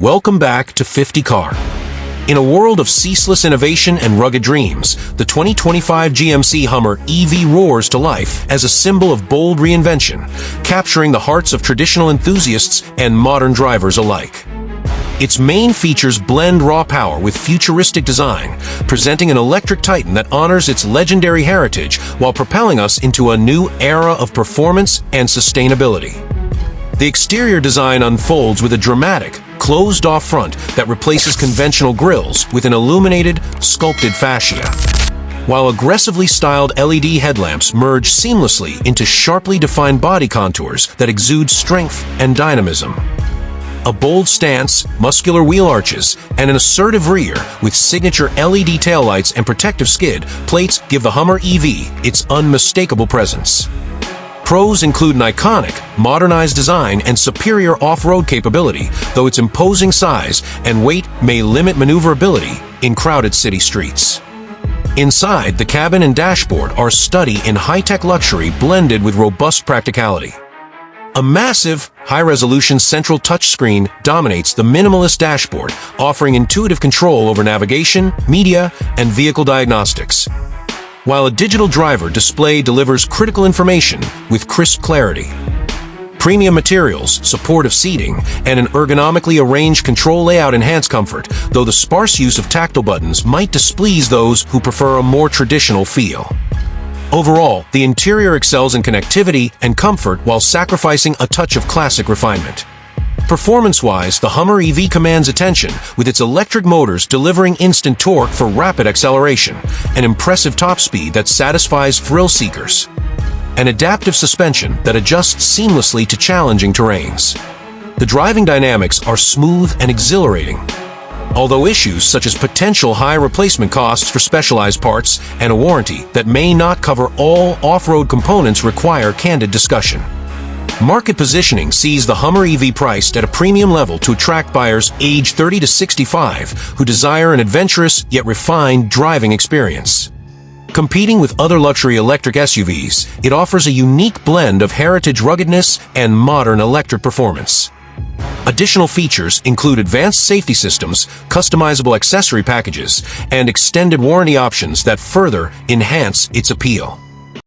Welcome back to 50 Car. In a world of ceaseless innovation and rugged dreams, the 2025 GMC Hummer EV roars to life as a symbol of bold reinvention, capturing the hearts of traditional enthusiasts and modern drivers alike. Its main features blend raw power with futuristic design, presenting an electric titan that honors its legendary heritage while propelling us into a new era of performance and sustainability. The exterior design unfolds with a dramatic, closed-off front that replaces conventional grilles with an illuminated, sculpted fascia, while aggressively styled LED headlamps merge seamlessly into sharply defined body contours that exude strength and dynamism. A bold stance, muscular wheel arches, and an assertive rear with signature LED taillights and protective skid plates give the Hummer EV its unmistakable presence. Pros include an iconic, modernized design and superior off-road capability, though its imposing size and weight may limit maneuverability in crowded city streets. Inside, the cabin and dashboard are a study in high-tech luxury blended with robust practicality. A massive, high-resolution central touchscreen dominates the minimalist dashboard, offering intuitive control over navigation, media, and vehicle diagnostics, while a digital driver display delivers critical information with crisp clarity. Premium materials, supportive seating, and an ergonomically arranged control layout enhance comfort, though the sparse use of tactile buttons might displease those who prefer a more traditional feel. Overall, the interior excels in connectivity and comfort while sacrificing a touch of classic refinement. Performance-wise, the Hummer EV commands attention, with its electric motors delivering instant torque for rapid acceleration, an impressive top speed that satisfies thrill seekers, and adaptive suspension that adjusts seamlessly to challenging terrains. The driving dynamics are smooth and exhilarating, although issues such as potential high replacement costs for specialized parts and a warranty that may not cover all off-road components require candid discussion. Market positioning sees the Hummer EV priced at a premium level to attract buyers aged 30 to 65 who desire an adventurous yet refined driving experience. Competing with other luxury electric SUVs, it offers a unique blend of heritage ruggedness and modern electric performance. Additional features include advanced safety systems, customizable accessory packages, and extended warranty options that further enhance its appeal.